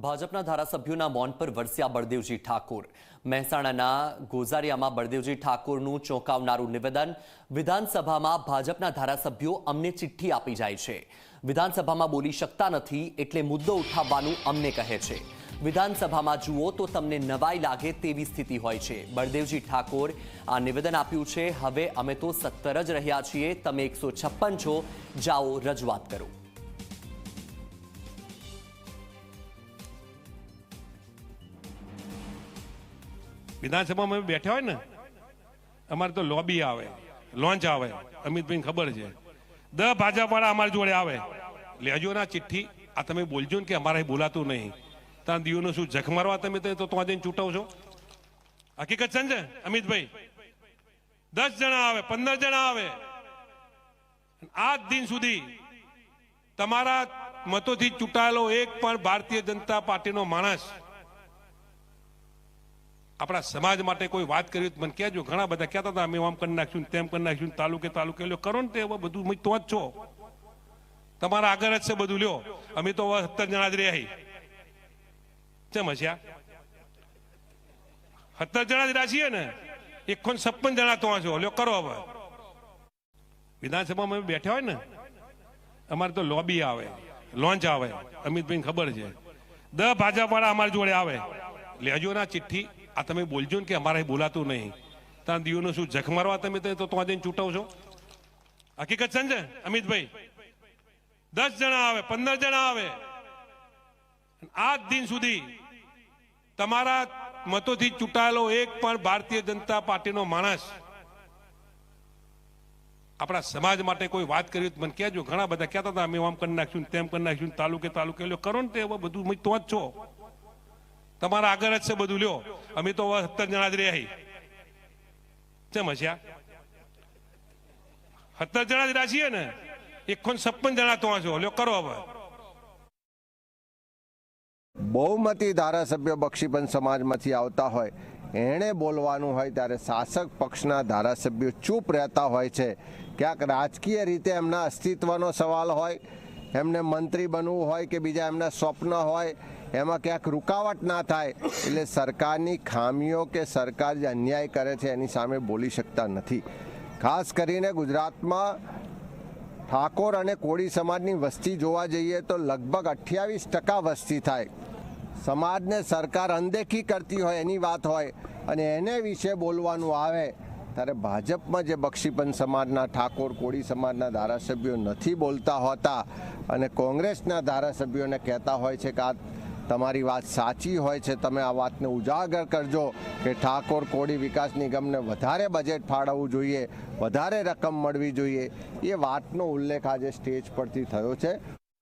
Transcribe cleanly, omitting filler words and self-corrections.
ભાજપના ધારાસભ્યોના મૌન પર વરસ્યા બળદેવજી ઠાકોર। મહેસાણાના ગોઝારિયામાં બળદેવજી ઠાકોરનું ચોંકાવનારું નિવેદન। વિધાનસભામાં ભાજપના ધારાસભ્યો અમને ચિઠ્ઠી આપી જાય છે, વિધાનસભામાં બોલી શકતા નથી એટલે મુદ્દો ઉઠાવવાનું અમને કહે છે। વિધાનસભામાં જુઓ તો તમને નવાઈ લાગે તેવી સ્થિતિ હોય છે। બળદેવજી ઠાકોર આ નિવેદન આપ્યું છે, હવે અમે તો 17 જ રહ્યા છીએ, તમે 156 છો, જાઓ રજૂઆત કરો। विधानसभा में बैठे हो ने अमारे तो लॉबी आवे, लॉन्च आवे, अमित भाई खबर है 10 भाजपा वाला अमारे जोड़े आवे, लेजो ना चिट्ठी आ तमे बोलजो कि अमारे बोलातुं नहीं, तां दियोनो शुं जख मारवा तमे तो जईने छूटाव छो। हकीकत समझे अमित भाई, 10 जना आवे, 15 जना आवे, आज दिन सुधी तमारा मतोथी चूंटाયેલો एक पण भारतीय जनता पार्टीनो माणस अपना समाज माटे कोई बात करी तो मन कहजो। घणा बधा कहता था अमे आम कर नाख्युं तेम कर नाख्युं, तालुके तालुके ल्यो करो ने, बधुं तो ज छो, तमारा आगर ज छे बधुं ल्यो। अमे तो 17 जना ज रह्या चम हश्या 17 जना ज रह्या छीए ने, 156 जना तो छो, ल्यो करो। हवे विधानसभा में बैठे हो ने अमारे तो लॉबी आवे, लॉन्च आवे, अमित भाई खबर है 10 भाजपा वाला अमारे जोड़े आवे, लेजो ना चिट्ठी आ तमे बोलजो कि अमारे बोलातुं नहीं, तां दियोनो शुं जख मारवा तमे तो जईने छूटाव छो। हकीकत समझे अमित भाई, 10 जना आवे, 15 जना आवे, आज दिन सुधी तमारा मतोथी चूंटाયેલો एक पण भारतीय जनता पार्टीनो माणस अपना समाज माटे कोई बात करी तो मन कहजो। घणा बधा कहता था अमे आम कर नाख्युं तेम कर नाख्युं, तालुके तालुके ल्यो करो ने, बधुं तो ज छो, तमारा आगर ज छे बधुं ल्यो। अमे तो 17 जना ज रह्या चम हश्या 17 जना ज रह्या छीए ने, 156 जना तो छो, ल्यो करो। हवे बहुमती धारासभ्य बक्षीपंच समाजमांथी आवता होय, एणे बोलवानुं होय त्यारे शासक पक्षना धारासभ्यो चूप रहता होय छे। क्यांक राजकीय रीते एमना अस्तित्वनो सवाल होय, एमने मंत्री बनवुं होय के बीजा एमना स्वप्न होय, एमां क्यांक रुकावट ना थाय એટલે સરકારની ખામીઓ કે સરકાર જે અન્યાય કરે છે એની સામે બોલી શકતા નથી। ખાસ કરીને ગુજરાતમાં ઠાકોર અને કોળી સમાજની વસ્તી જોવા જઈએ તો લગભગ 28% વસ્તી થાય। સમાજને સરકાર અનદેખી કરતી હોય એની વાત હોય અને એને વિશે બોલવાનું આવે ત્યારે ભાજપમાં જે બક્ષીપંચ સમાજના ઠાકોર કોળી સમાજના ધારાસભ્યો નથી બોલતા હોતા અને કોંગ્રેસના ધારાસભ્યોને કહેતા હોય છે કે આ તમારી વાત સાચી હોય છે, તમે આ વાતને ઉજાગર કરજો કે ઠાકોર કોળી વિકાસ નિગમને વધારે બજેટ ફાળવવું જોઈએ, વધારે રકમ મળવી જોઈએ। એ વાતનો ઉલ્લેખ આજે સ્ટેજ પરથી થયો છે।